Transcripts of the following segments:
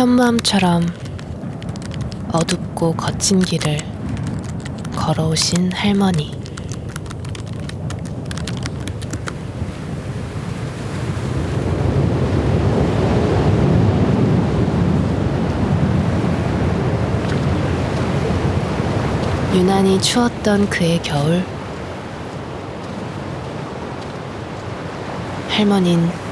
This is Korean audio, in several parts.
현무암처럼 어둡고 거친 길을 걸어오신 할머니. 유난히 추웠던 그해 겨울, 할머니는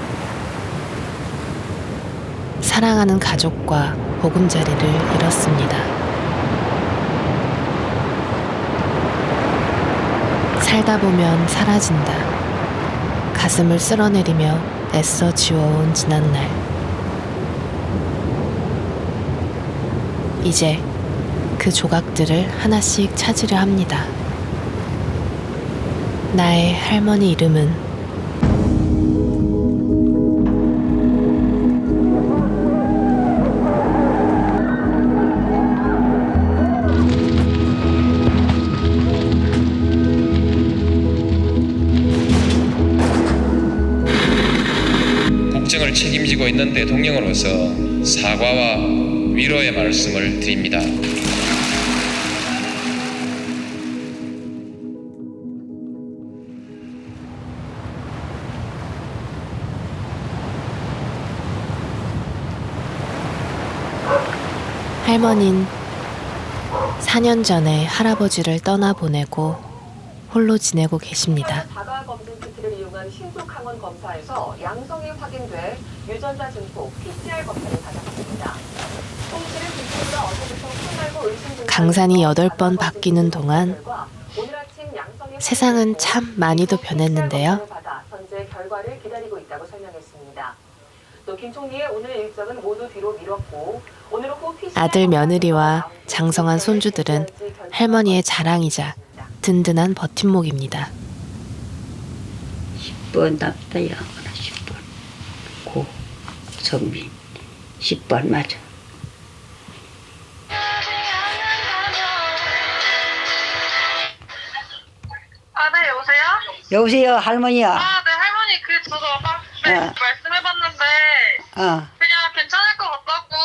사랑하는 가족과 보금자리를 잃었습니다. 살다 보면 사라진다. 가슴을 쓸어내리며 애써 지워온 지난날. 이제 그 조각들을 하나씩 찾으려 합니다. 나의 할머니 이름은 국정을 책임지고 있는 대통령으로서 사과와 위로의 말씀을 드립니다. 할머니는 4년 전에 할아버지를 떠나보내고 홀로 지내고 계십니다. 자가 검진 키트를 이용한 신속 항원 검사에서 양성이 확인돼 유전자 증폭 PCR 검사를 받았습니다. 홍씨는 기준으로 어제부터 코로나19 의심 증상 강산이 8번 바뀌는 동안 오늘 아침 양성이 세상은 참 많이도 변했는데요. 현재 결과를 기다리고 있다고 설명했습니다. 또 김 총리의 오늘 일정은 모두 뒤로 미뤘고 오늘 오후 PCR 아들 며느리와 장성한 손주들은 할머니의 자랑이자 든든한 버팀목입니다. 10번 답다 영어나 10번 고선민 10번 맞아. 네, 여보세요? 여보세요 할머니야. 네, 할머니, 저도 아까 말씀해봤는데, 그냥 괜찮을 것 같다고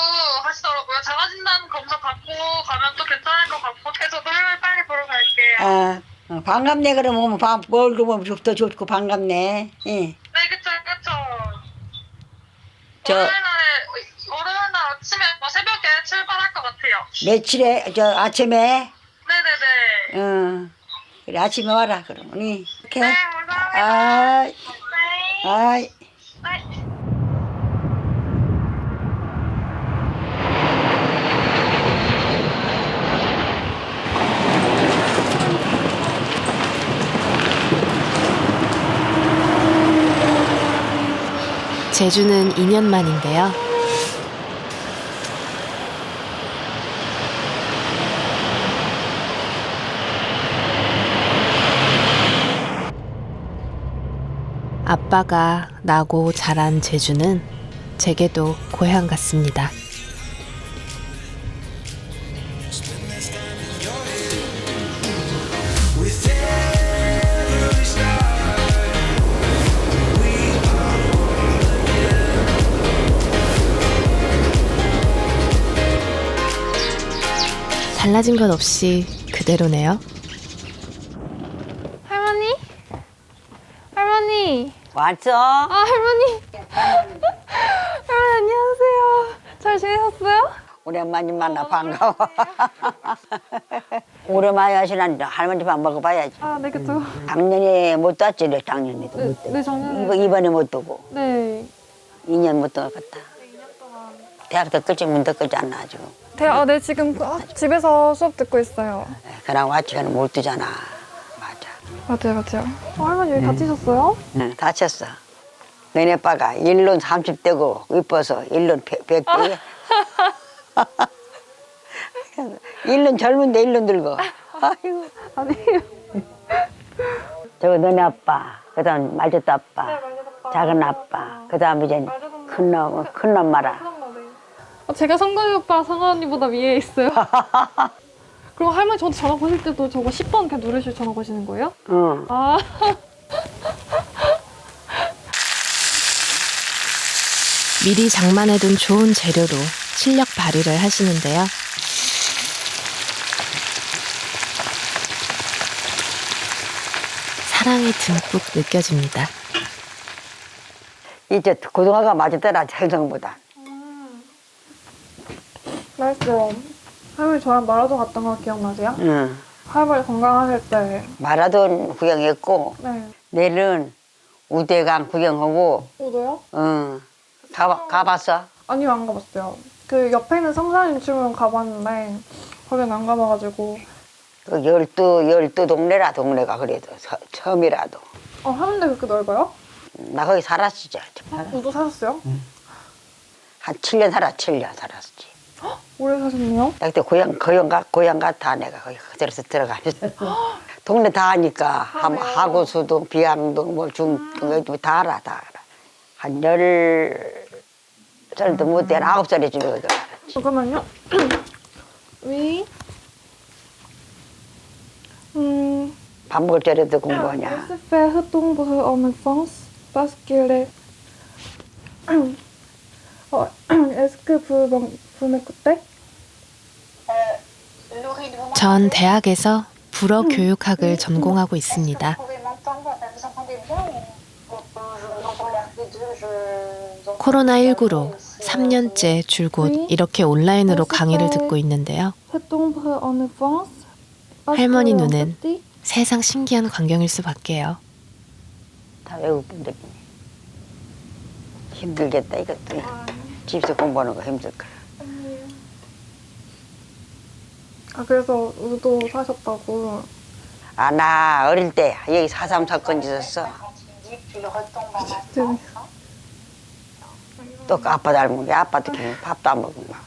하시더라고요. 자가진단 검사 받고 가면 또 괜찮을 것 같고, 그래서 저도 할머니 빨리 보러 갈게요. 반갑네. 그러면 뭘 보면 더 좋고 반갑네. 예. 네, 그쵸. 저 월요일 날 아침에, 새벽에 출발할 것 같아요. 며칠에 아침에. 네네네. 그래 아침에 와라 그러면. 이렇게. 네, 감사합니다. 아이. 네. 아이. 네. 제주는 2년 만인데요. 아빠가 나고 자란 제주는 제게도 고향 같습니다. 달라진 것 없이 그대로네요. 할머니? 할머니! 왔어? 할머니! 할머니 안녕하세요. 잘 지내셨어요? 오랜만에 만나 반가워. 오랜만에 하시는 할머니 밥 먹어봐야지. 네, 그쵸. 작년에 못 왔지, 작년에도 못 왔지. 네, 작년에. 이번에 못 오고. 네. 2년 못 왔다. 대학 덧글지 문 덧글지 않나 아주. 네, 지금 집에서 수업 듣고 있어요. 그랑 와치가는 못 뜨잖아. 맞아. 맞아요. 할머니 왜 다치셨어요? 응, 다쳤어. 너네 아빠가 1년 30대고 이뻐서 1년 100대. 1년 젊은데 1년 늙어. 아이고. 아니에요. 저거 너네 아빠, 그 다음 말젓도 아빠, 네, 말젓 아빠. 작은 아빠, 그 다음 이제 큰 엄마라. 제가 성건이 오빠 성건 언니보다 위에 있어요. 그럼 할머니 저한테 전화 거실 때도 저거 10번 그냥 누르실 전화 거시는 거예요? 응. 미리 장만해둔 좋은 재료로 실력 발휘를 하시는데요. 사랑이 듬뿍 느껴집니다. 이제 고등어가 맞았더라, 생선보다. 맛있어요. 할머니 저랑 마라톤 갔던 거 기억나세요? 응. 할머니 건강하실 때. 마라돈 구경했고, 네. 내일은 우대강 구경하고, 오도요? 응. 가봤어? 아니요, 안 가봤어요. 그 옆에 있는 성산인 출면 가봤는데 거긴 안 가봐가지고. 그 열두 동네라, 동네가 그래도 처음이라도. 하는데 그렇게 넓어요? 나 거기 살았지. 우도 사셨어요? 한 7년 7년 살았지. 오래 사셨네요? 나 그때 고향 같아, 내가 거기 그대로서 들어가면서. 동네 다 아니까, 하구수동, 비암동, 뭐 중동, 다 알아, 다 알아. 한 10살도 못 돼, 9살에 집에 거기 알았지. 잠깐만요. 위. 밥 먹을 자리도 공부하냐. Est-ce fait retomber en enfance parce que les... Est-ce que vous m'écoutez? 전 대학에서 불어 교육학을 전공하고 있습니다. 코로나19로 3년째 줄곧 이렇게 온라인으로 강의를 듣고 있는데요. Retomber en enfance. 할머니 눈엔 세상 신기한 광경일 수밖에요. 다 외국분들이 힘들겠다, 이것도. 집에서 공부하는 거 힘들 거야. 그래서 우도 사셨다고. 나 어릴 때 여기 4.3 사건 있었어. 또 아빠 닮은 게 아빠도 밥도 안 먹고 막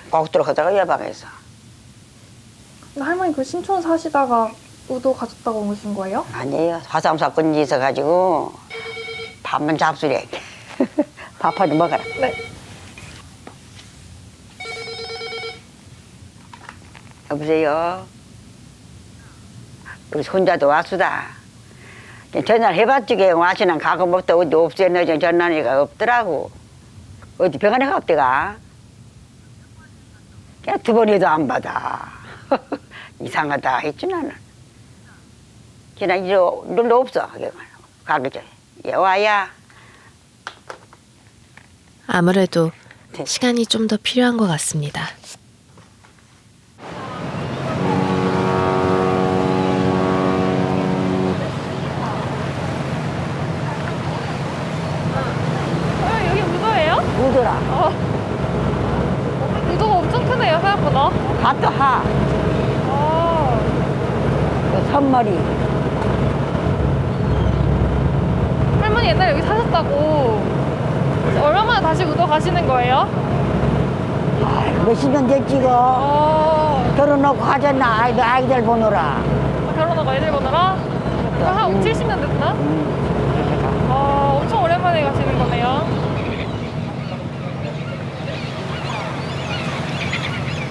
꼭 들어가다가 예방해서. 할머니 그 신촌 사시다가 우도 가셨다고 오신 거예요? 아니에요. 4.3 사건이 있어가지고 밥만 잡수래. 밥 한 점 먹어라. 네. 여보세요. 우리 손자도 왔수다. 전화를 해봤지. 와시는 가고 먹다 어디 없애는 전화니까 없더라고. 어디 병원에 가 없대가. 그냥 2번에도 안 받아. 이상하다 했지 나는. 그냥 일로 없어. 가기 전에. 얘 와야. 아무래도 시간이 좀 더 필요한 것 같습니다. 여기 우도예요? 우더라. 우도가 엄청 크네요, 생각보다. 밭도 하. 선머리. 할머니 옛날에 여기 사셨다고. 얼마 만에 다시 우도 가시는 거예요? 몇십 년 됐지 이거. 결혼하고 하잖아. 아이들 보느라. 결혼하고 애들 보느라? 그럼 한 70년 됐나? 엄청 오랜만에 가시는 거네요.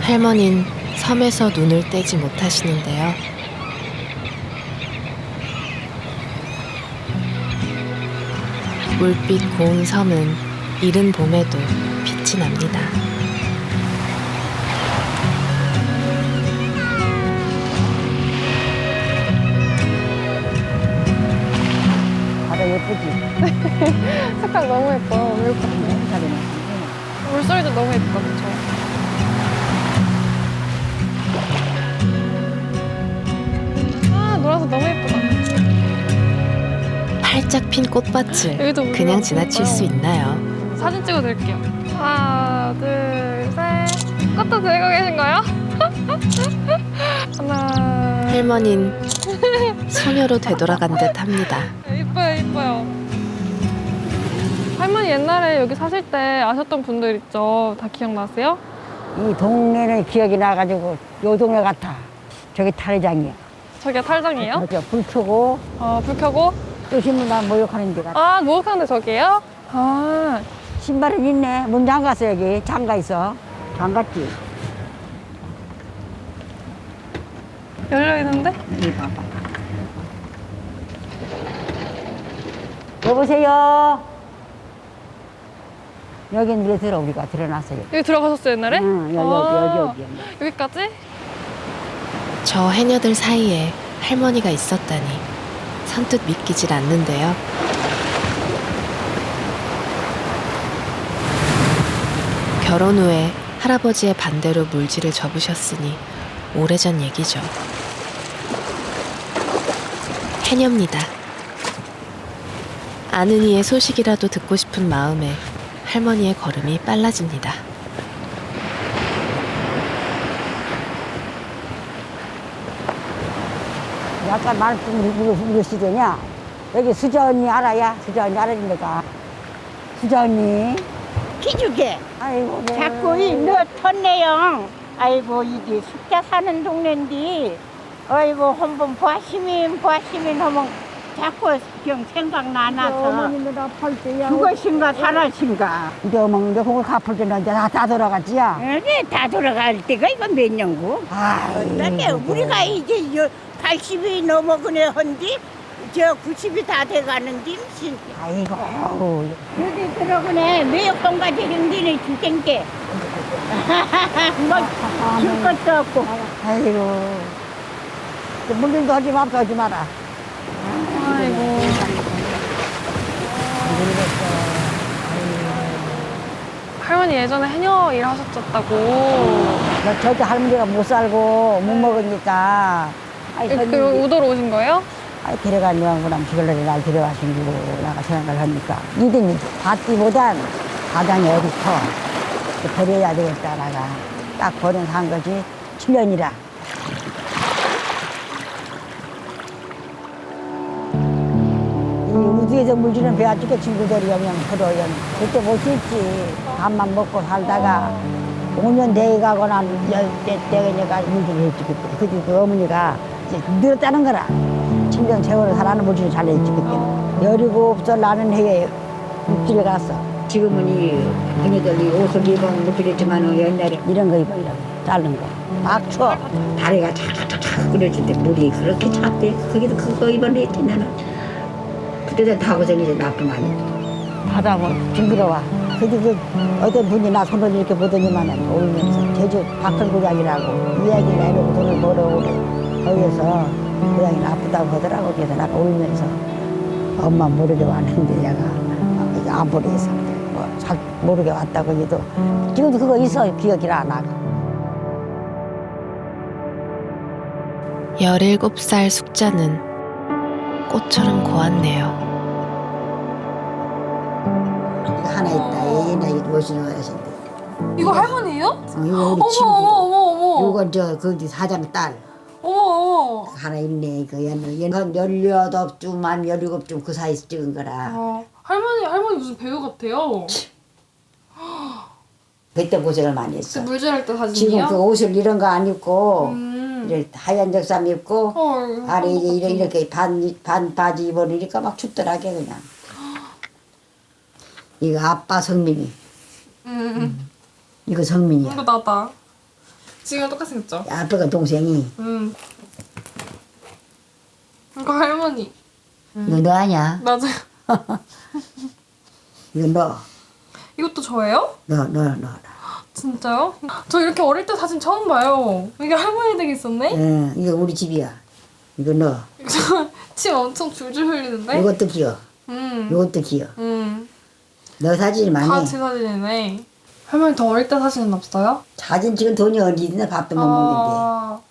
할머니는 섬에서 눈을 떼지 못하시는데요. 물빛 고운 섬은 이른 봄에도 빛이 납니다. 바다 예쁘지? 색깔 너무 예뻐요. 외국 같아요. 물소리도 너무 예쁘다, 그쵸? 노라서 너무 예쁘다. 활짝 핀 꽃밭을 여기도 우리가 그냥 지나칠 수 있어요. 있나요? 사진 찍어드릴게요. 하나, 둘, 셋. 꽃도 들고 계신가요? 하나. 할머니는 소녀로 되돌아간 듯 합니다. 이뻐요, 이뻐요. 할머니 옛날에 여기 사실 때 아셨던 분들 있죠? 다 기억나세요? 이 동네는 기억이 나가지고 요 동네 같아. 저기 탈의장이야. 저기가 탈장이에요? 그렇죠. 불 켜고 불 켜고. 또 신문단 모욕하는 데가. 목욕하는데 저기예요? 신발은 있네. 문 잠갔어 여기. 잠가 있어. 잠갔지. 열려있는데? 여기 봐봐. 여보세요. 여긴 왜 들어 우리가 들어놨어요. 여기 들어가셨어요 옛날에? 응, 여기. 여기까지? 저 해녀들 사이에 할머니가 있었다니 선뜻 믿기질 않는데요. 결혼 후에 할아버지의 반대로 물질을 접으셨으니 오래전 얘기죠. 해녀입니다. 아는 이의 소식이라도 듣고 싶은 마음에 할머니의 걸음이 빨라집니다. 약간 말씀 누구시더냐? 여기 수자 언니 알아야? 수자 언니 알아줍니까? 수자 언니. 기죽게 아이고, 네. 자꾸 너 턴내영 아이고 이게 숫자 사는 동네인데 아이고 한번 보시면 하면 자꾸 경 생각나나서 어머님들 아플 때야. 죽으신가 살아신가 이제 어머, 이제 그걸 갚을 때는 이제 다 돌아갔지야? 네, 다 돌아갈 때가 이거 몇 년고 어떻게 우리가 이제 80이 넘어그네 한디 저 90이 다 돼가는데 아이고. 여기 들어오네 매역동가 대령디네 주생께 뭐줄 것도 없고 아이고. 물질도 하지 맙소, 하지 마라. 아이고. 할머니 예전에 해녀 일 하셨었다고. 저기 할머니가 못 살고 못 먹으니까. 아이, 그 우도로 오신 거예요? 아이, 데려간 영구남 지글러리 날 데려가신 줄 나가 생각을 하니까. 이든이 받기보단 가장이 어디 커. 버려야 되겠다, 나가. 딱 버려 산 거지. 7년이라. 이 우주에서 물주는 배아죽게 친구들이 영영 들어요. 그때 못 있지. 밥만 먹고 살다가 5년 돼가거나 10대 때니까 물주를 해주기 때문에. 그때 그 어머니가 이제 늘었다는 거라. 7년 세월을 살아는 물주를 잘 해주기 때문에. 17살 나는 해에 물주를 갔어. 지금은 이 그녀들이 옷을 입어 물주했지만 옛날에 이런 거 입어, 이런 거. 자른 거. 막 추워. 다리가 착착착 끓여줄 때 물이 그렇게 찼대. 거기도 그거 입어냈지 나는. 그때도 다 고생이지 나쁜 아니. 바다 뭐 징그러워. 그 어떤 분이 나 손을 이렇게 보더니만 울면서 제주 박근구장이라고 이야기를 해놓고 돈을 벌어오래. 거기에서 고양이는 아프다고 하더라고. 그래서 나가 울면서 엄마 모르게 왔는데 내가 안 보내서 잘 모르게 왔다고 해도 지금도 그거 있어. 기억이 안 나고. 17살 숙자는 꽃처럼 고왔네요. 하나 있다. 옛날에 멋있는 어르신데. 이거 할머니예요? 이거 우리 친구. 어머. 이건 그 사장 딸. 어머. 하나 있네. 이거 얘는 18쯤, 17쯤 그 사이에서 찍은 거라. 할머니 무슨 배우 같아요. 그때 고생을 많이 했어. 물질할 때 지금 사진이요? 그 옷을 이런 거 안 입고 이렇게 하얀 적삼 입고 아래 이렇게 반 바지 입어놓으니까 막 춥더라게 그냥. 이거 아빠 성민이. 이거 성민이야. 이거 나다. 지금 똑같이 생겼죠? 아빠가 동생이. 이거 할머니. 이거 너 아냐? 맞아요. 이거 너. 이것도 저예요? 너. 진짜요? 저 이렇게 어릴 때 사진 처음 봐요. 이게 할머니 댁에 있었네? 응, 이거 우리 집이야. 이거 너. 침 엄청 줄줄 흘리는데? 이것도 귀여. 이것도 귀여. 너 사진이 많이. 다 제 사진이네. 할머니 더 어릴 때 사진은 없어요? 사진 찍은 돈이 어디 있나 밥도 못 먹는데.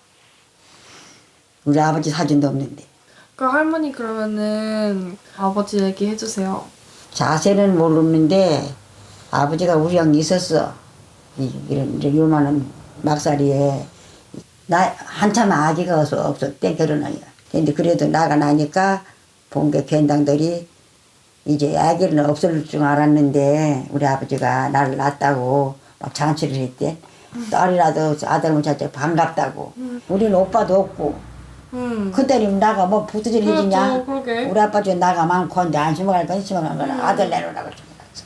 우리 아버지 사진도 없는데. 그 할머니 그러면은 아버지 얘기 해주세요. 자세는 모르는데 아버지가 우리 형이 있었어. 이런 요만한 막사리에 나 한참 아기가 없었대 결혼하기가. 근데 그래도 나가 나니까 본 게 괜당들이 이제 아기는 없을 줄 알았는데 우리 아버지가 나를 낳았다고 막 잔치를 했대. 딸이라도 아들 못찾자 반갑다고. 우리는 오빠도 없고. 그때는 나가 뭐 부두질 해주냐. 그러게. 우리 아빠 중 나가 많고 이제 안심을 할 건 심을 한 거는 아들 내놓으라고 생각했어.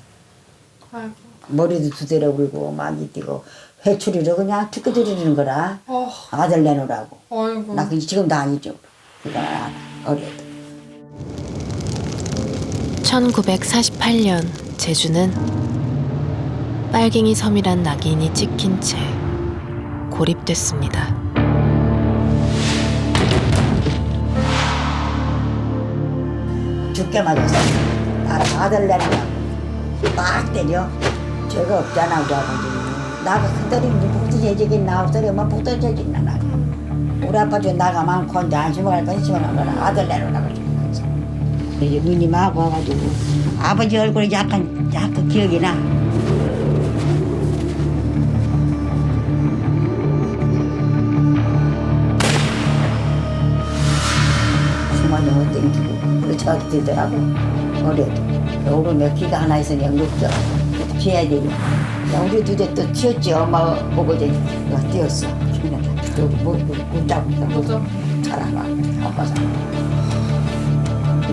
아이고. 머리도 두드려 불고 많이 뛰고 회초리로 그냥 죽게 들이는 거라. 아들 내놓으라고. 아이고. 나 지금도 아니죠. 그건 알아. 어려도. 1948년 제주는 빨갱이 섬이란 낙인이 찍힌 채 고립됐습니다. 죽게 맞았어. 아들 내리냐 막 때려. 죄가 없잖아 우리 아버지. 나가 큰딸이 북두제직이 나없어려면 북두제직 나가. 우리 아빠도 나가 많고 혼자 안심할 건 심어놓으라. 아들 내려오라고 그랬어. 이제 누님하고 와가지고 아버지 얼굴이 약간 기억이 나. 주머니 못 땡기고 그래 저기 들더라고. 어려도 오르면 기가 하나 있으니 없죠. 피해야 되니 우리도 이제 또 튀었지. 엄마 보고 이제 뛰었어. 여기 못 맞아. 잘하나 아빠서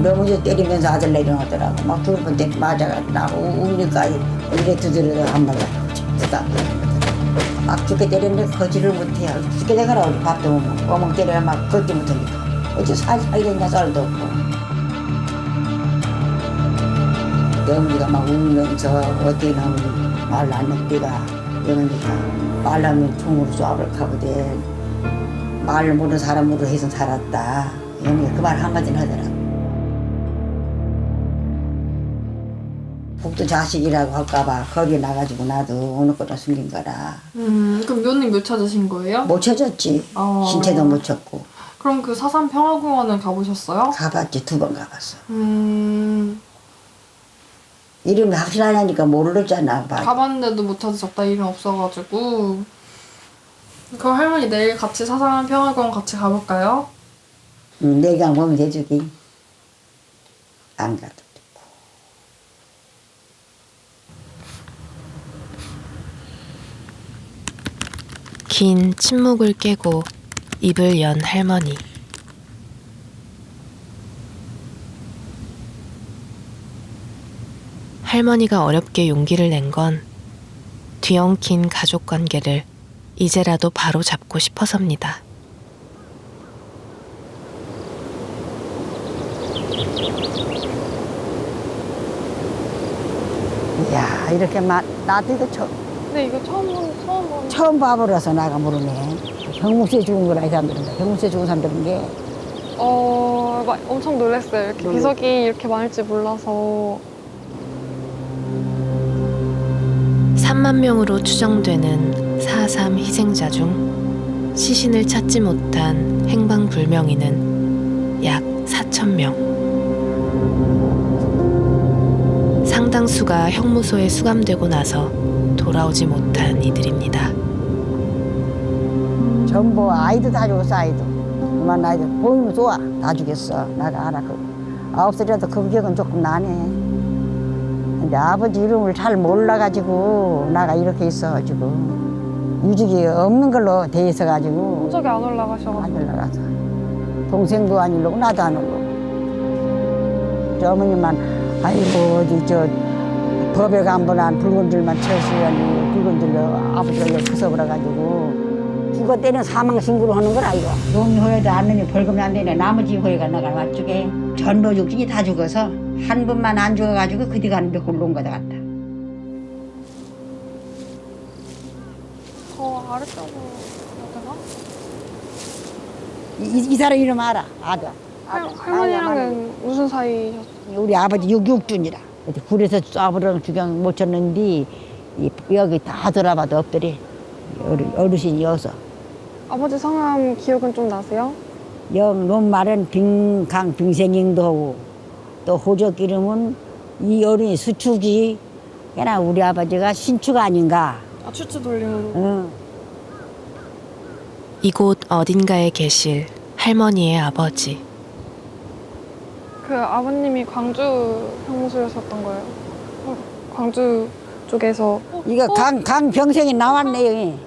너무 이제 때리면서 아들 내려놓더라고. 막 두 번 때 맞아가지고 나고 우니까 이래 두드려 한 말 막 죽게 때리는데 거지를 못해요. 죽게 되거라. 우리 밥도 못 먹고 어멍 때려야 막 걷지 못하니까 어째 살겠냐 쌀도 없고. 어머니가 막 울면서 어떻게 나오니 말 낳는 때가 이러니까 말하면 총으로 쏴볼 하거든. 말 모르는 사람으로 해서 살았다. 어머니가 그 말 한마디는 하더라. 북두 자식이라고 할까봐 거기 나가지고 나도 어느 거다 숨긴 거라. 그럼 묘님 못 찾으신 거예요? 못 찾았지. 신체도 못 찾고. 그럼 그 사산 평화공원은 가보셨어요? 가봤지. 2번 가봤어. 이름이 확실하냐니까 모르잖아. 가봤는데도 못 찾으셨다. 이름 없어가지고. 그럼 할머니 내일 같이 사산 평화공원 같이 가볼까요? 내가 보면 되주기. 안 가도 되고. 긴 침묵을 깨고 입을 연 할머니. 할머니가 어렵게 용기를 낸 건 뒤엉킨 가족 관계를 이제라도 바로 잡고 싶어서입니다. 이야, 이렇게 나도 이거 네, 이거 처음 처음 봐버려서 나가 모르네. 형무소에 죽은 거라 이 사람들은. 형무소에 죽은 사람들은 게 엄청 놀랐어요. 이렇게 비석이 이렇게 많을지 몰라서. 3만 명으로 추정되는 4.3 희생자 중 시신을 찾지 못한 행방불명인은 약 4,000명. 상당수가 형무소에 수감되고 나서 돌아오지 못한 이들입니다. 전부 아이도 다 죽었어. 아이도. 그만 아이도 보이면 좋아. 다 죽였어. 나가 알아. 9살이라도 그 기억은 조금 나네. 근데 아버지 이름을 잘 몰라가지고 나가 이렇게 있어가지고 유직이 없는 걸로 돼 있어가지고 흔적이 안 올라가셔가지고. 안 올라가서 동생도 안 올라오고 나도 안 올라오고. 저 어머니만 아이고 어디 저 법에 간분한 붉은들만 처시하니 붉은들로 아버지가 여기 부숴버려가지고 죽어 때는 사망 신고를 하는 거라 이거. 용이 허여도 안 넣으니 벌금이 안 되네. 나머지 허여가 나가 맞쪽에 전부 육진이 다 죽어서 한 분만 안 죽어가지고 그뒤 가는데 홀로 거다 갔다. 더 아래쪽으로 가야 되나? 이 사람 이름 알아. 아들. 할머니랑은 무슨 사이셨어요? 우리 아버지 육준이라. 굴에서 쏴버려 주경 못 쳤는데 여기 다 돌아봐도 없더래. 어르신이어서. 아버지 성함 기억은 좀 나세요? 논말은 빙생잉도 하고 또 호적 이름은 이 어른이 수축이 그냥 우리 아버지가 신축 아닌가. 아, 추추 돌림으로. 응. 이곳 어딘가에 계실 할머니의 아버지. 그 아버님이 광주 형무소였었던 거예요. 광주 쪽에서. 이거 강병생이 나왔네. 여기.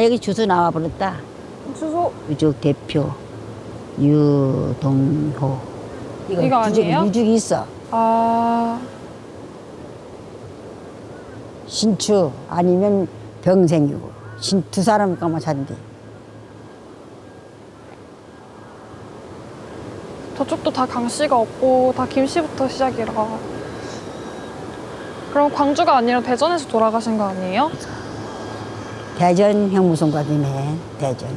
여기 주소 나와버렸다. 주소. 유족 대표 유동호. 이거 아니에요? 유족이 있어. 아. 신추 아니면 병생이고 두 사람 까만 찾는데. 저쪽도 다 강 씨가 없고 다 김 씨부터 시작이라. 그럼 광주가 아니라 대전에서 돌아가신 거 아니에요? 대전 형무소과김에 대전.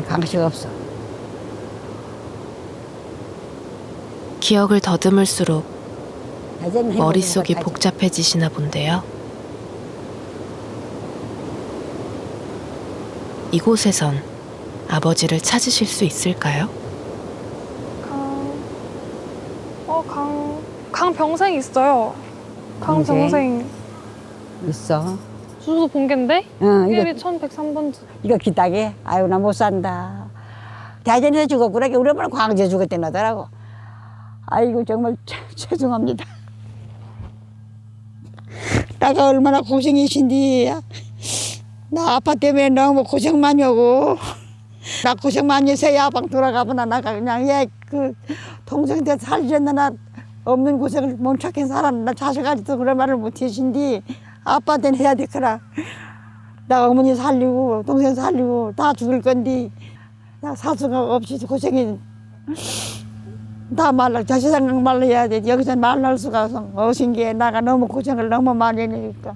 강식 없어. 기억을 더듬을수록 대전 머릿속이 형무소과까지. 복잡해지시나 본데요. 이곳에선 아버지를 찾으실 수 있을까요? 강병생 있어요. 강병생. 있어. 주소도 본겐데? 응, 이거 1103번지. 이거 기딱에 아유 나 못 산다. 대전에서 죽었구나. 우리 엄마는 광주에 죽었대너더라고. 아이고 정말 죄송합니다. 나가 얼마나 고생이신디. 나 아빠 때문에 너무 고생 많이 하고 나 고생 많이 해서 야방 돌아가보나 나가 그냥 얘그 동생한테 살지않나 나 없는 고생을 못 찾긴 살았나 자식아직도 그런 말을 못 하신디 아빠한테는 해야 되거라. 나 어머니 살리고 동생 살리고 다 죽을 건디 나 사수가 없이 고생이 다 말라 자식 생각 말로 해야 돼. 여기서 말할 수가 없은 게 나가 너무 고생을 너무 많이 하니까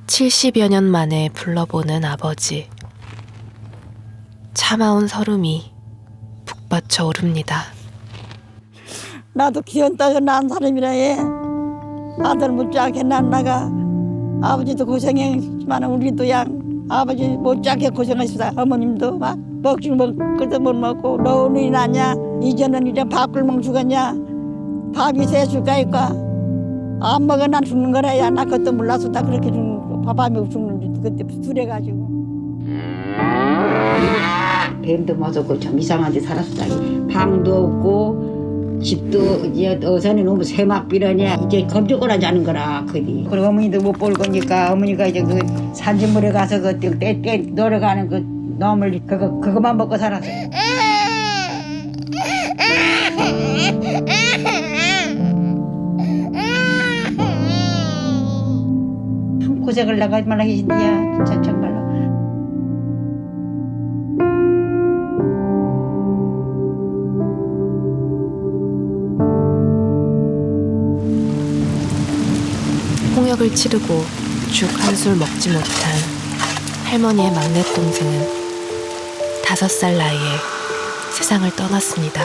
70여 년 만에 불러보는 아버지. 참아온 설움이 북받쳐 오릅니다. 나도 기운 따서 낳은 사람이라 해. 아들 못지않게 낳은 나가 아버지도 고생했지만 우리도 양 아버지 못지않게 고생했습니다. 어머님도 막 먹지 먹고도 못 먹고 너는 나냐 이제는 이제 밥굶어 죽었냐 밥이 세 줄까 있까 안 먹어 난 죽는 거라야 나 그것도 몰라서 다 그렇게 죽는 거 밥이 죽는 줄 그때 두려가지고 뱀도 맞았고 참 이상한 데 살았다. 방도 없고 집도 이제 어선이 너무 세막비라냐 이제 검정거라 자는 거라 그디. 그리고 어머니도 못 볼 거니까 어머니가 이제 그 산진물에 가서 그때 노래가는 그 너물 그거만 먹고 살았어. 고생을 나가 얼마나 하신디야 진짜 정말로. 홍역을 치르고 죽 한 술 먹지 못한 할머니의 막내 동생은 5살 나이에 세상을 떠났습니다.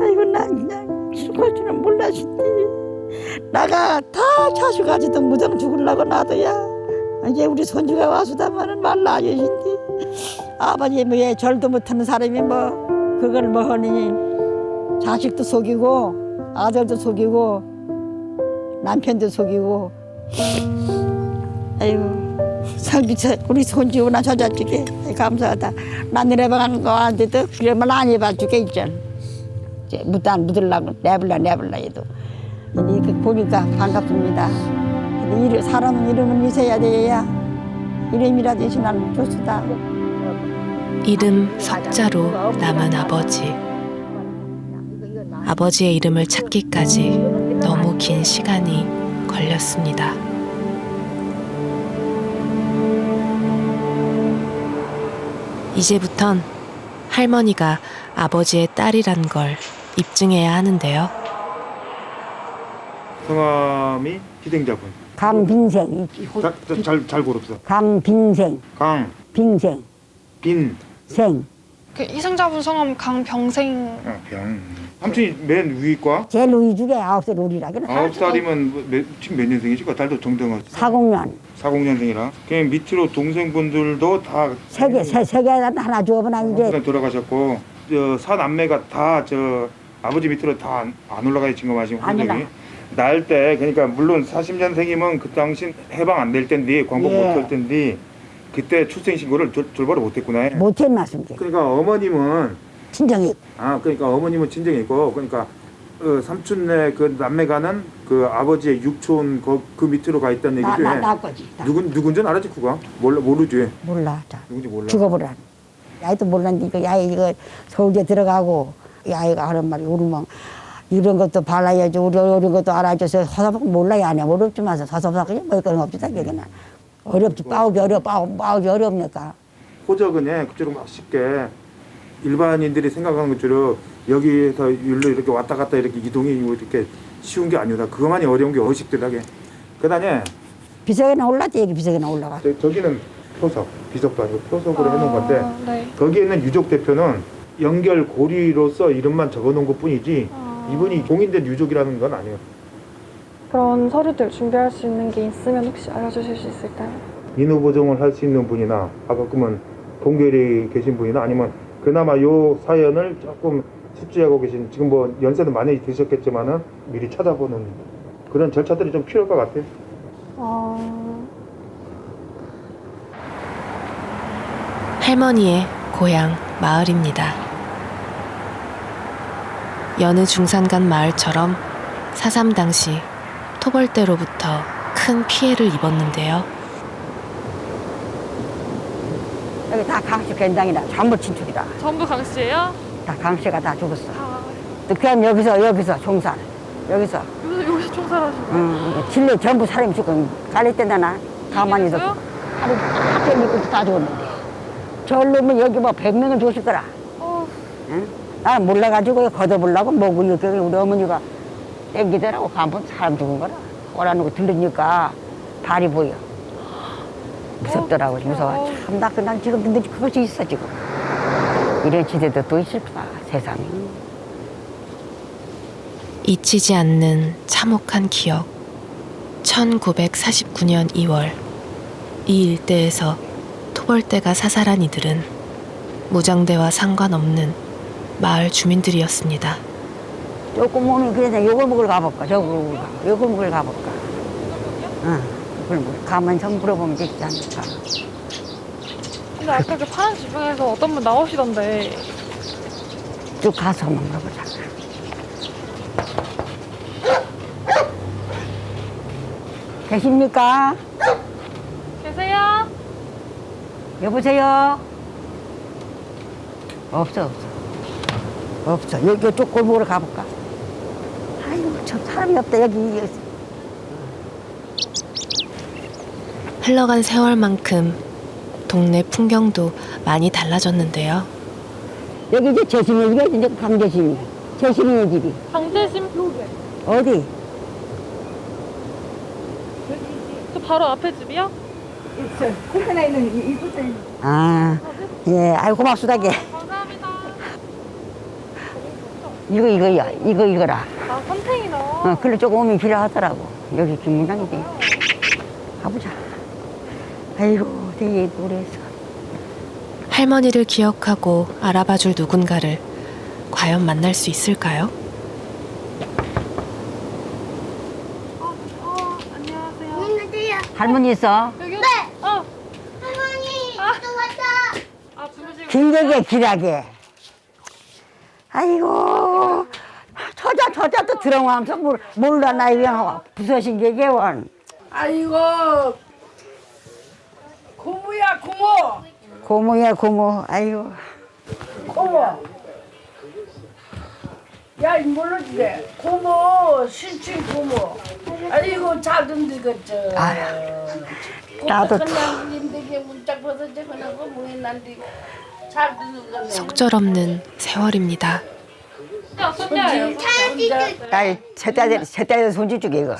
아이고 난 그냥 죽을 줄은 몰랐신디. 나가 다 자식아지도 무덤 죽으려고 놔둬야 이제 우리 손주가 와수다마는 말라 하신디. 아버지 뭐에 절도 못하는 사람이 뭐 그걸 뭐 하니 자식도 속이고 아들도 속이고 남편도 속이고 아이고 성기차 우리 손주나 저자식이 감사하다. 나 내려가는 거 한테도 그러면 안 해봐주게 있잖아. 이제 묻으려고 내불라 해도 이렇게 보니까 반갑습니다. 근데 사람은 이름은 있어야 돼야 이름이라도 있으면 좋수다. 이름 석자로 남은 아버지. 아버지의 이름을 찾기까지 너무 긴 시간이 걸렸습니다. 이제부턴 할머니가 아버지의 딸이란 걸 입증해야 하는데요. 성함이 희생자분. 강빈생. 잘 고릅서. 강빈생. 빈생. 빈. 생. 그 희생자분 성함 강병생. 병. 삼촌이 맨 위과? 제일 우리 중에 9살 우리라. 9살이면 지금 몇 년생이실까? 달도 정등하시. 40년. 40년생이라. 그냥 밑으로 동생분들도 다 세 개 하나 주어보나 이제. 돌아가셨고 사남매가 다 아버지 밑으로 다 안 올라가 있는 거 맞으면 흔적이. 날 때 그러니까 물론 40년생이면 그 당시 해방 안 될 텐데 광고 못 할 텐데 그때 출생신고를 졸바로 못했구나. 못했맞습니다. 그러니까 어머님은 친정이. 그러니까 어머님은 친정이고 그러니까 삼촌네 그 남매가는 그 아버지의 육촌 그 밑으로 가 있다는 얘기죠. 나 거지. 누군지는 알았지 그가? 모르지. 몰라. 누군지 몰라. 죽어버려. 야이도 몰랐는데 이거 야이 이거 서울에 들어가고 야이가 하는 말이 우리면 이런 것도 발라야지 우리 이런 것도 알아줘서 서서박 몰라야 안 해. 어렵지만 서서박 그냥 먹을 건 없지다 얘기는. 어렵지. 빠우기 어렵니까. 호적은에 그쪽으로 막 쉽게 일반인들이 생각하는 것처럼 여기에서 일로 이렇게 왔다 갔다 이렇게 이동이 이렇게 쉬운 게 아니다. 그것만이 어려운 게 어식들하게. 그다음에 비석에는 올랐지 여기 비석에는 올라가. 저기는 표석, 비석도 아니고 표석으로 해놓은 건데 네. 거기에 있는 유족 대표는 연결 고리로서 이름만 적어놓은 것뿐이지 이분이 공인된 유족이라는 건 아니에요. 그런 서류들 준비할 수 있는 게 있으면 혹시 알려주실 수 있을까요? 인후 보정을 할 수 있는 분이나 아까 그러면 동결이 계신 분이나 아니면 그나마 요 사연을 조금 숙지하고 계신 지금 뭐 연세는 많이 드셨겠지만은 미리 찾아보는 그런 절차들이 좀 필요할 것 같아요. 할머니의 고향 마을입니다. 여느 중산간 마을처럼 4.3 당시 토벌대로부터 큰 피해를 입었는데요. 여기 다 강씨 괜장이다. 전부 친척이다. 전부 강씨예요? 다 강씨가 다 죽었어. 그냥 여기서 총살. 여기서. 여기서 총살하신 거예요? 진례 전부 사람이 죽고 갈릴 때나 가만히 있어. 하루 입고 다 죽었는데. 저놈은 여기 뭐 100명을 죽었을 거라. 응? 나는 몰라가지고 걷어보려고 뭐고 이렇게 우리 어머니가 땡기더라고. 한번 사람 죽은 거라. 오라는 거 들으니까 발이 보여. 무섭더라고. 무서워. 참, 난 지금 근데 그것이 있어 지금. 이런 시대도 또 있을까 세상에. 잊히지 않는 참혹한 기억. 1949년 2월 이 일대에서 토벌대가 사살한 이들은 무장대와 상관없는 마을 주민들이었습니다. 요 구멍이 그래서 요걸 먹으러 가볼까? 요걸 먹으러 가볼까? 응. 요걸 먹으러 가면서 물어보면 되지 않을까? 근데 아까 그 파란 지붕에서 어떤 분 나오시던데. 쭉 가서 한번 물어보자. 계십니까? 계세요? 여보세요? 없어. 여기 쪽 골목으로 가볼까? 아이고, 저 사람이 없다, 여기. 흘러간 세월만큼 동네 풍경도 많이 달라졌는데요. 여기 이제 재심이 집이야, 이제 강재심이. 재심이 집이. 강재심? 어디? 저 바로 앞에 집이요? 아, 예, 아이고, 고맙수다게. 감사합니다. 이거라. 아, 컨테이너. 글로 조금 오면 필요하더라고. 여기 김문장이지. 가보자. 아이고, 되게 노래서. 할머니를 기억하고 알아봐줄 누군가를 과연 만날 수 있을까요? 안녕하세요. 할머니 있어? 여기요? 네. 할머니 또 왔다. 아, 주무시고. 길게 길하게. 아이고, 저자 또 들어가면서 몰라 나 그냥 부서진 게 개원. 아이고 고모야 고모. 고모야 고모. 아이고. 고모. 야, 이 몰라지래. 고모, 신친 고모. 아이고, 잘 든디겠죠. 나도 그냥 님들에게 문짝 벗어져 그나고 뭐했난디 잘 듣는 거네. 속절없는 세월입니다. 손녀예요. 딸 셋째 손짓주게 이거.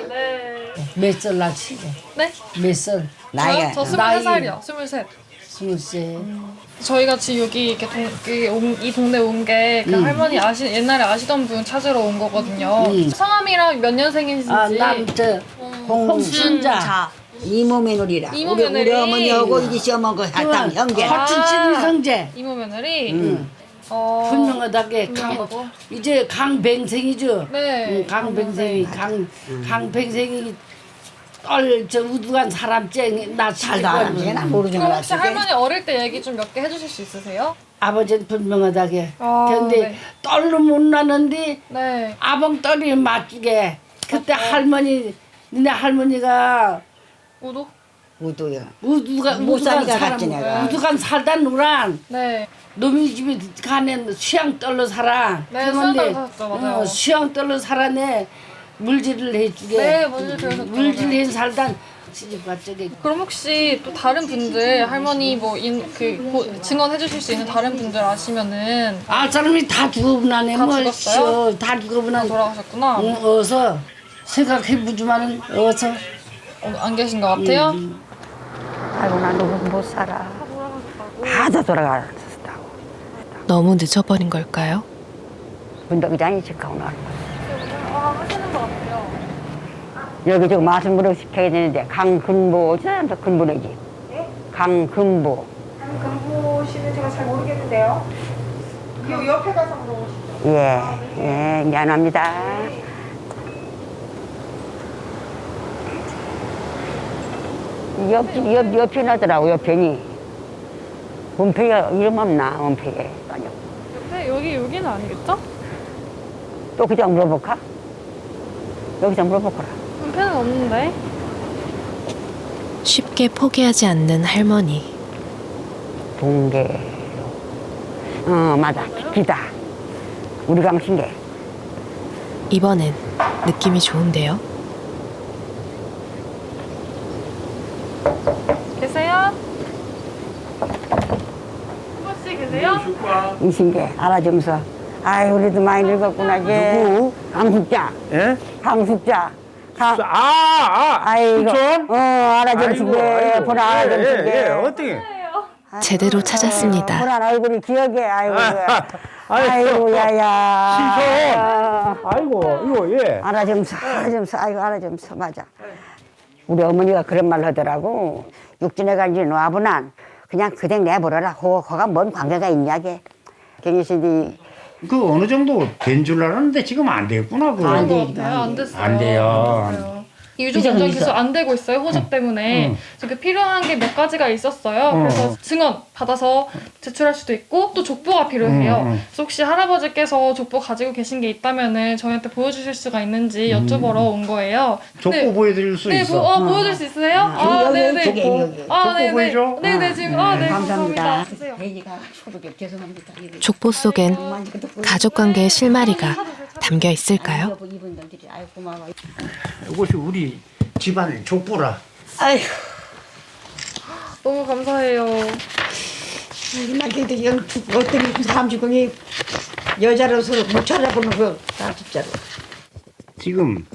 네. 몇 살 낳지? 네? 몇 살? 나이가 저 23살이요. 23. 23. 저희가 지금 여기 이렇게 이 동네 온 게 그 할머니 옛날에 아시던 분 찾으러 온 거거든요. 성함이랑 몇 년생이신지. 남자 홍순자. 이모 며느리라. 이모 우리 며느리. 어머니하고 이제 시어머니 그 할당 형제. 같은 친이 형제. 이모 며느리. 분명하다게 분명하다고? 이제 강뱅생이죠. 네. 강뱅생이 강뱅생이 저 우두간 사람쟁이 나 잘도 안 하지. 나 모르는 그럼 거라. 혹시 할머니 어릴 때 얘기 좀 몇 개 해주실 수 있으세요? 아버지는 분명하다게. 근데 네. 떨로 못 나는데 네. 아봉 떨이 맞게 그때 니네 할머니가 우도? 우도야. 우두간 못사니까 사람 갔지, 내가. 우두간 살다 누란 네. 놈이 집에 가는 수양 떨로 살아. 네, 그런데, 수양 떨로 살았죠, 맞아요. 수양 떨로 살아네 물질을 해주게. 네, 물질 그래서 물질해 살다 시집가 저기 그럼 혹시 또 다른 분들 할머니 뭐 증언해 주실 수 있는 다른 분들 아시면은 아 사람이 다 죽어보나네 다 뭐 죽었어요? 씨어, 다 죽어보나 다 돌아가셨구나. 어서 생각해보지만은 어서 안 계신 것 같아요? 아이고 나 누구 못 살아. 다 돌아갔다고. 너무 늦어버린 걸까요? 운동장이 직하고 나는 거야. 하시는 것 같아요. 여기 저 마술무력 시켜야 되는데 강근보 저 사람도 근보내지. 강근보. 강금보 씨는 제가 잘 모르겠는데요. 이 옆에 가서 물어보시죠. 예, 미안합니다. 옆에 나더라고, 옆편이. 원패가 이름 없나, 원패에. 옆에 여기는 아니겠죠? 또 그냥 물어볼까? 여기서 물어볼거라. 펜은 없는데. 쉽게 포기하지 않는 할머니. 동계. 맞아. 기다. 우리 강신계. 이번엔 느낌이 좋은데요. 계세요? 혹시 계세요? 이신계. 알아주면서. 아이, 우리도 많이 늙었구나, 이제. 누구? 강숙자. 예? 강숙자. 춘천? 알아주면서. 보라, 예, 어떻게? 제대로 찾았습니다. 보라, 얼굴이 기억해. 아이고, 아이고, 야야. 아이고, 이거, 예. 알아주면서, 알아주면서, 맞아. 우리 어머니가 그런 말 하더라고. 육진에가 이제 와보난 그냥 그냥 내버려라. 그가 뭔 관계가 있냐게. 경희씨이 그 어느 정도 된 줄 알았는데 지금 안 되겠구나. 그거. 안 돼. 안 됐어요. 안 돼요. 유족 인정 계속 안 되고 있어요. 호적 때문에. 그래서 필요한 게 몇 가지가 있었어요. 그래서 증언 받아서 제출할 수도 있고 또 족보가 필요해요. 그래서 혹시 할아버지께서 족보 가지고 계신 게 있다면은 저희한테 보여주실 수가 있는지 여쭤보러 온 거예요. 족보 보여드릴 수 있어. 보여줄 수 있으세요? 네네. 족보 보여줘? 네네 지금 네 감사합니다. 주세요. 족보 속엔 가족 관계의 실마리가 담겨 있을까요? 이것이 우리 집안 족보라. 아이고. 너무 감사해요. 나 걔도 영 어떤 사람 죽으니 여자로서 못 찾아보는 거다 진짜로. 지금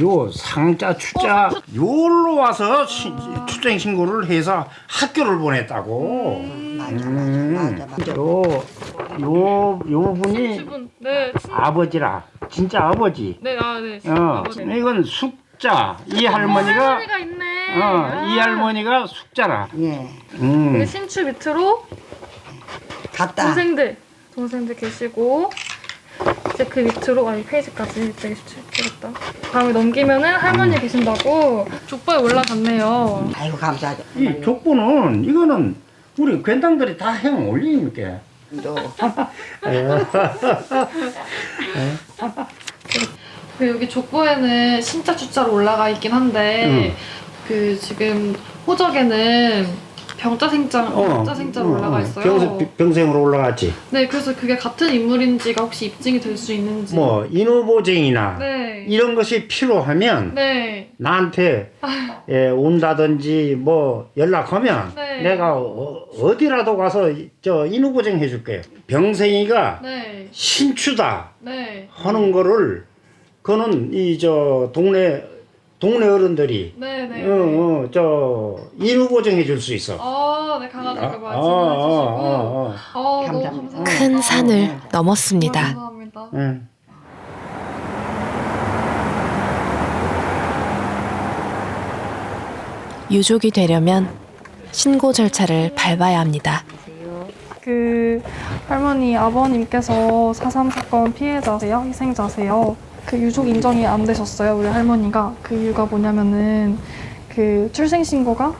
요 상자 추자 요로 와서 출생 신고를 해서 학교를 보냈다고. 맞아. 요 분이 주분 네. 아버지라. 진짜 아버지. 네, 네. 이건 숙자. 이 할머니가 할머니가 있네. 이 할머니가 숙자라. 예. 여기 신추 밑으로 갔다. 동생들 계시고 이제 그 밑으로 이 페이지까지 되게 쉽겠다. 다음에 넘기면은 할머니 계신다고 족보에 올라갔네요. 아이고 감사하죠. 이 족보는 이거는 우리 괜당들이 다 행 올리니까. 그 여기 족보에는 신자 주자로 올라가 있긴 한데 그 지금 호적에는 병자 생자로 올라가 있어요. 병생으로 올라갔지. 네, 그래서 그게 같은 인물인지가 혹시 입증이 될 수 있는지. 뭐 인후보증이나 네. 이런 것이 필요하면 네. 나한테 온다든지 뭐 연락하면 네. 내가 어디라도 가서 저 인후보증 해줄게. 병생이가 네. 신추다 네. 하는 거를 그는 이 저 동네 어른들이 네. 저 인후보증 해줄 수 있어. 네, 강아지가 말씀해주시고. 너무 감사합니다. 큰 산을 넘었습니다. 감사합니다. 유족이 되려면 신고 절차를 밟아야 합니다. 그 할머니 아버님께서 4.3 사건 피해자세요? 희생자세요? 그 유족 인정이 안 되셨어요, 우리 할머니가. 그 이유가 뭐냐면은 그 출생신고가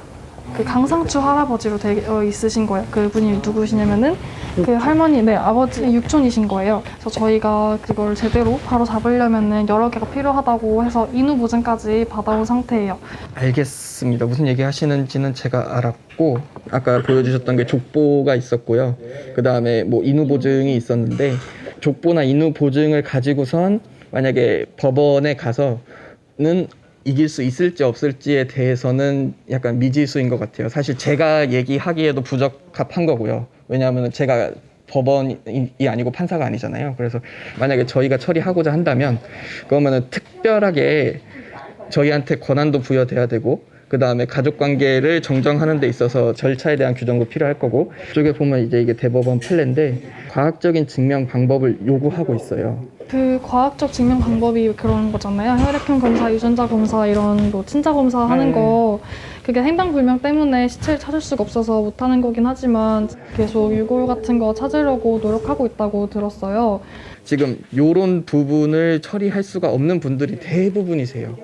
그 강상추 할아버지로 되어 있으신 거예요. 그분이 누구시냐면은 그 할머니, 아버지 육촌이신 거예요. 그래서 저희가 그걸 제대로 바로 잡으려면은 여러 개가 필요하다고 해서 인후보증까지 받아온 상태예요. 알겠습니다. 무슨 얘기 하시는지는 제가 알았고, 아까 보여주셨던 게 족보가 있었고요. 그 다음에 뭐 인후보증이 있었는데, 족보나 인후보증을 가지고선 만약에 법원에 가서는 이길 수 있을지 없을지에 대해서는 약간 미지수인 것 같아요. 사실 제가 얘기하기에도 부적합한 거고요. 왜냐하면 제가 법원이 아니고 판사가 아니잖아요. 그래서 만약에 저희가 처리하고자 한다면 그러면은 특별하게 저희한테 권한도 부여돼야 되고, 그 다음에 가족관계를 정정하는 데 있어서 절차에 대한 규정도 필요할 거고, 이쪽에 보면 이제 이게 대법원 판례인데 과학적인 증명 방법을 요구하고 있어요. 그 과학적 증명 방법이 그런 거잖아요. 혈액형 검사, 유전자 검사, 이런 뭐 친자 검사 하는 거, 그게 행방불명 때문에 시체를 찾을 수가 없어서 못 하는 거긴 하지만 계속 유골 같은 거 찾으려고 노력하고 있다고 들었어요. 지금 요런 부분을 처리할 수가 없는 분들이 대부분이세요.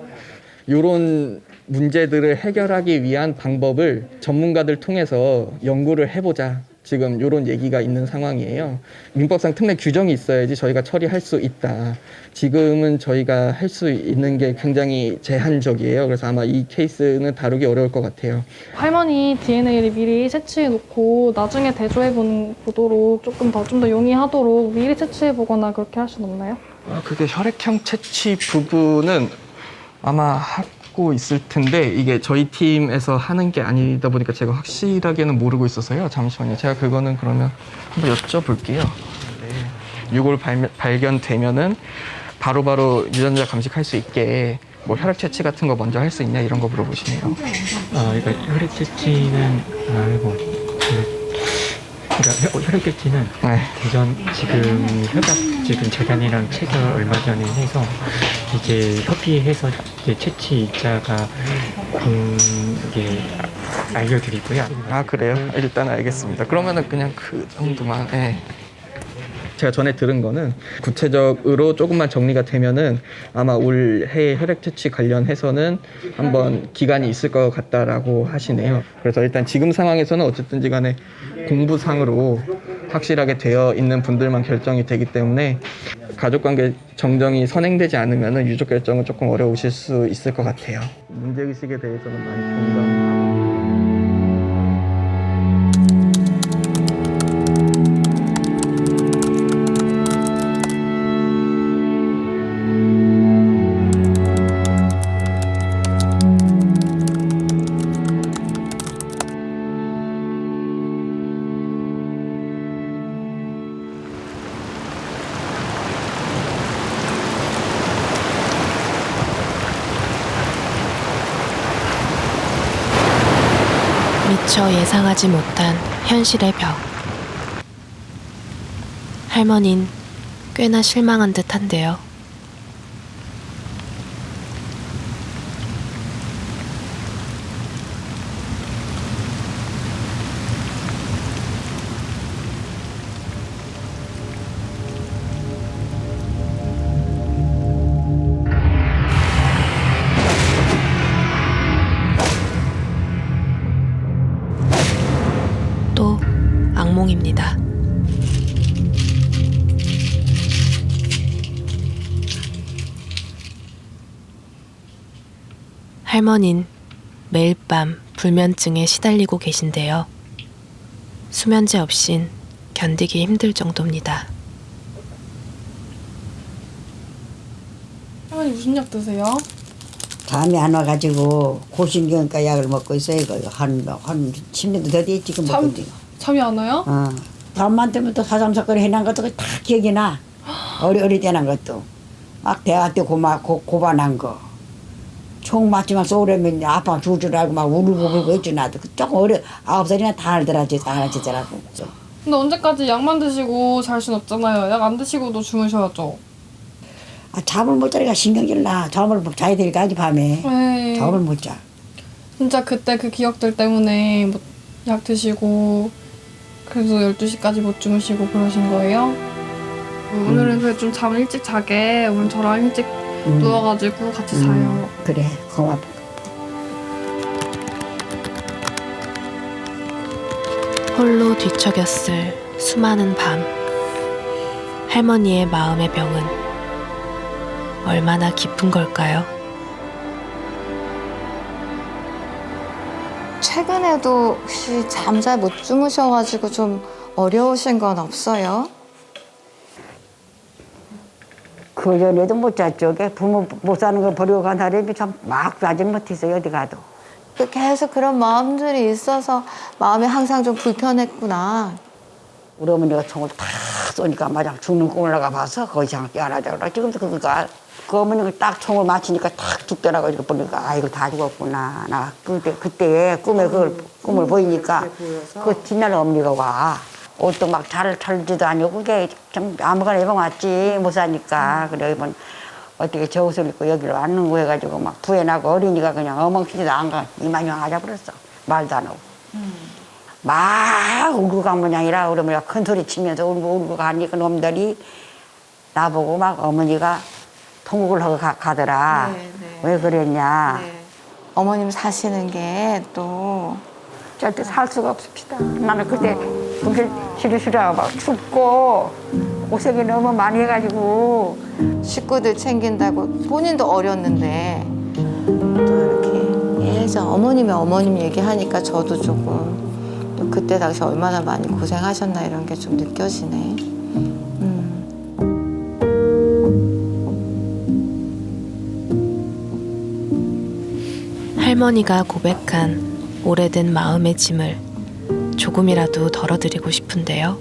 요런 문제들을 해결하기 위한 방법을 전문가들 통해서 연구를 해보자. 지금 이런 얘기가 있는 상황이에요. 민법상 특례 규정이 있어야지 저희가 처리할 수 있다. 지금은 저희가 할 수 있는 게 굉장히 제한적이에요. 그래서 아마 이 케이스는 다루기 어려울 것 같아요. 할머니 DNA를 미리 채취해 놓고 나중에 대조해 보도록 좀 더 용이하도록 미리 채취해 보거나 그렇게 할 수는 없나요? 그게 혈액형 채취 부분은 아마 하고 있을 텐데 이게 저희 팀에서 하는 게 아니다 보니까 제가 확실하게는 모르고 있어서요. 잠시만요. 제가 그거는 그러면 한번 여쭤볼게요. 유골 발견되면은 바로바로 유전자 감식할 수 있게 뭐 혈액 채취 같은 거 먼저 할 수 있냐 이런 거 물어보시네요. 그러니까 혈액 채취는 혈액 채취는 대전 지금 혈액 지금 재단이랑 체결 얼마 전에 해서 이제 협의해서 이제 채취 일자가 이게 알려드리고요. 아 그래요? 일단 알겠습니다. 그러면은 그냥 그 정도만. 네. 제가 전에 들은 거는 구체적으로 조금만 정리가 되면은 아마 올해 혈액 채취 관련해서는 한번 기간이 있을 것 같다라고 하시네요. 그래서 일단 지금 상황에서는 어쨌든지 간에 공부상으로 확실하게 되어 있는 분들만 결정이 되기 때문에 가족관계 정정이 선행되지 않으면은 유족 결정은 조금 어려우실 수 있을 것 같아요. 문제의식에 대해서는 많이 공감하고. 미처 예상하지 못한 현실의 벽. 할머닌 꽤나 실망한 듯한데요. 또 악몽입니다. 할머닌 매일 밤 불면증에 시달리고 계신데요. 수면제 없인 견디기 힘들 정도입니다. 할머니 무슨 약 드세요? 잠이 안 와가지고 고신경과 약을 먹고 있어요. 이거 한 10년도 더 됐지. 지금 먹고 있지. 잠이 안 와요? 밤만 되면 또 사삼사건 해난 것도 다 기억이 나. 어릴 때 난 것도. 막 대학 때 고반한 거. 총 맞지만 쏘려면 아빠 죽을 줄 알고 막 울고 불고 했지. 나도 조금 9살이나 다 알더라지. 다 알았지더라고. 근데 언제까지 약만 드시고 잘 순 없잖아요. 약 안 드시고도 주무셔야죠. 잠을 못 자니까 신경질 나. 잠을 자야 되니까 밤에. 에이. 잠을 못 자. 진짜 그때 그 기억들 때문에 뭐 약 드시고 그래도 12시까지 못 주무시고 그러신 거예요? 오늘은 그래 좀 잠을 일찍 자게 오늘 저랑 일찍 누워가지고 같이 자요. 그래 고마워. 홀로 뒤척였을 수많은 밤. 할머니의 마음의 병은 얼마나 깊은 걸까요? 최근에도 혹시 잠 잘 못 주무셔가지고 좀 어려우신 건 없어요? 그 전에도 못 잤죠. 부모 못 사는 거 버리고 간 사람이 참 막 사지 못했어요. 어디 가도. 계속 그런 마음들이 있어서 마음이 항상 좀 불편했구나. 우리 어머니가 총을 탁 쏘니까 마냥 죽는 꿈을 나가 봐서 거기 장깨 안하자 그래. 지금도 그거가 그 어머니가 딱 총을 맞히니까 탁 죽더라고. 이렇게 보니까 아이고 다 죽었구나. 나 그때 꿈에 그걸 꿈을 보이니까 그 뒷날 어머니가 와. 옷도 막 잘 털지도 아니고 그게 좀 아무거나 입어 왔지 못 사니까. 그래 이번 어떻게 저 옷을 입고 여기로 왔는고 해가지고 막 부해나고 어린이가 그냥 어멍치지도 안 가. 이만형 하자 그랬어. 말도 안 하고. 막 울고 간 모양이라 우리 어머니가 큰 소리 치면서 울고 가니까 놈들이 나보고 막 어머니가 통곡을 하고 가더라. 왜 그랬냐. 어머님 사시는 게 또 절대 살 수가 없습니다. 나는 그때 그게 싫으시라고 막 춥고 고생이 너무 많이 해가지고 식구들 챙긴다고 본인도 어렸는데 또 이렇게 예전 어머님이 어머님 얘기하니까 저도 조금 또 그때 당시 얼마나 많이 고생하셨나 이런 게 좀 느껴지네. 할머니가 고백한 오래된 마음의 짐을 조금이라도 덜어드리고 싶은데요.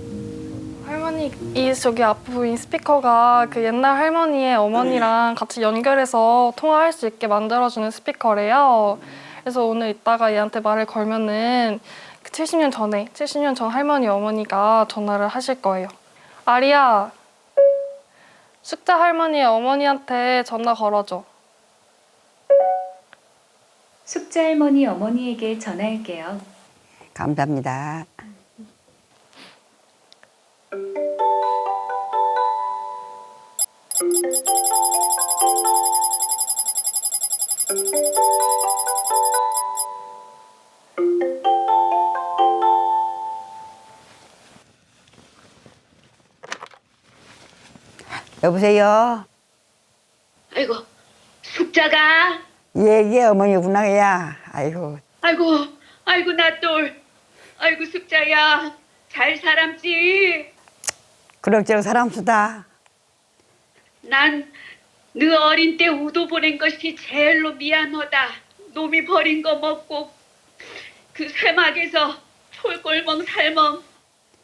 할머니 이 저기 앞에 보인 스피커가 그 옛날 할머니의 어머니랑 같이 연결해서 통화할 수 있게 만들어주는 스피커래요. 그래서 오늘 이따가 얘한테 말을 걸면은 70년 전 할머니 어머니가 전화를 하실 거예요. 아리야, 숙자 할머니의 어머니한테 전화 걸어줘. 숙자 할머니 어머니에게 전화할게요. 감사합니다. 여보세요? 아이고, 숙자가? 예, 어머니구나, 야. 아이고. 아이고, 나 또. 아이고, 숙자야. 잘 살았지? 그럭저럭 사람수다. 난 너 어린 때 우도 보낸 것이 제일로 미안하다. 놈이 버린 거 먹고 그 새막에서 솔골멍 살멍.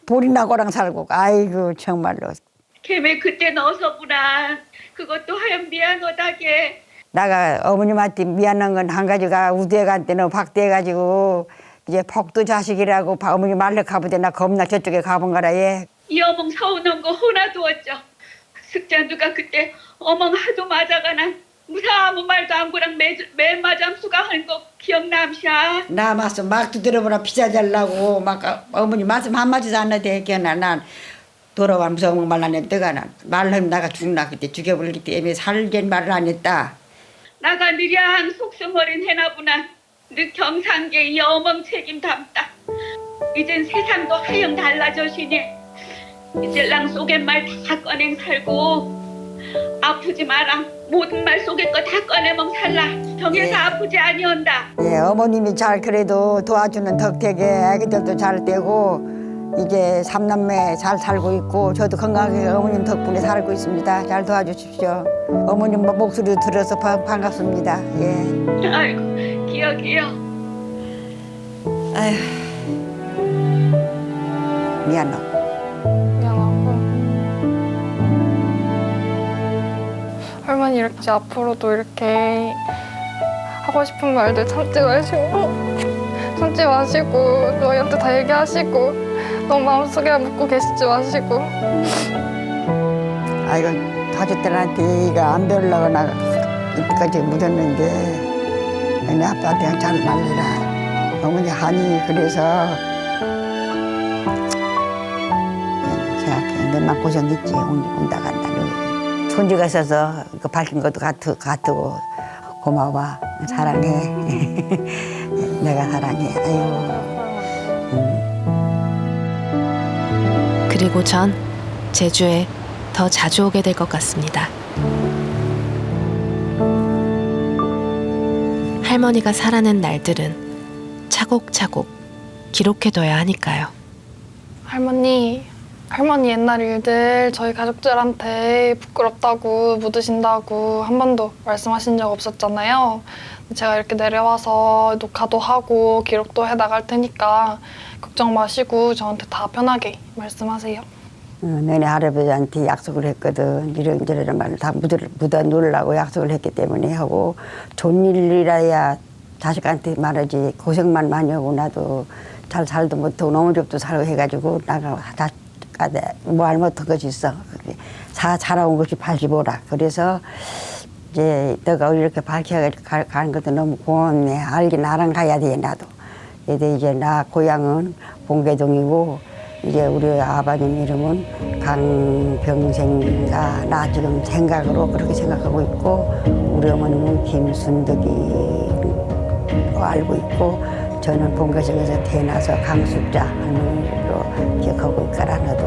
보리나고랑 살고, 아이고, 정말로. 걔네 그때 넣어서구나. 그것도 하얀 미안하다게. 나가 어머님한테 미안한 건 한 가지가 우두에 간 때는 박대해가지고 이제 복도 자식이라고 어머니 말려 가보대 나 겁나 저쪽에 가본 거라 얘. 이 어멍 서운한 거 호나두었죠. 숙자 누가 그때 어멍 하도 맞아가나 무사 아무 말도 안 고랑 매 맞암수가 한 거 기억남샤? 나 맞서 막 두드려보라 피자 잘라고 막 어머니 말씀 한마디도 안 하대 걔나 난 돌아와 무서운 말 안 했다가 난 말하면 나가 죽나 그때 죽여버리기 때문에 살겐 말을 안 했다. 나가 느려한 속수머린 해나보나 너 경상계 이 어멍 책임 담다. 이젠 세상도 하영 달라져시니 이제 랑 속의 말 다 꺼내 살고 아프지 마라. 모든 말 속의 거 다 꺼내멍 살라. 병에서 아프지 아니온다. 예, 어머님이 잘 그래도 도와주는 덕택에 애기들도 잘 되고 이제 삼남매 잘 살고 있고 저도 건강하게 어머님 덕분에 살고 있습니다. 잘 도와주십시오. 어머님 목소리 들어서 반갑습니다. 예. 아이고 기억이요. 아휴 미안하고. 할머니 이렇게 앞으로도 이렇게 하고 싶은 말들 참지 마시고 너희한테 다 얘기하시고 너무 마음속에 묻고 계시지 마시고. 아이고 가족들한테 이거 안 배우려고 나 이때까지 묻었는데 너네 아빠한테 그냥 잘 말리라. 어머니 한이 그래서 그냥 생각해. 너만 고생했지 온다 간다. 손주가 있어서 그 밝힌 것도 같고 고마워. 사랑해. 내가 사랑해. 아유. 그리고 전 제주에 더 자주 오게 될 것 같습니다. 할머니가 살아낸 날들은 차곡차곡 기록해둬야 하니까요. 할머니 할머니 옛날 일들 저희 가족들한테 부끄럽다고 묻으신다고 한 번도 말씀하신 적 없었잖아요. 제가 이렇게 내려와서 녹화도 하고 기록도 해나갈 테니까 걱정 마시고 저한테 다 편하게 말씀하세요. 너네 할아버지한테 약속을 했거든. 이런저런 말을 다 묻어 놓으려고 약속을 했기 때문에 하고 좋은 일이라야 자식한테 말하지 고생만 많이 하고 나도 잘 살도 못하고 너무 좁도 살고 해가지고 나가 다 말 못한 것이 있어. 자라온 것이 밝히보라. 그래서 이제 너가 이렇게 밝혀가는 것도 너무 고맙네. 알긴 나랑 가야 돼 나도. 이제 나 고향은 봉계동이고 이제 우리 아버님 이름은 강병생인가 나 지금 생각으로 그렇게 생각하고 있고 우리 어머님은 김순덕이 알고 있고 저는 봉계동에서 태어나서 강숙자 할머니로 기억하고 있거라 너도.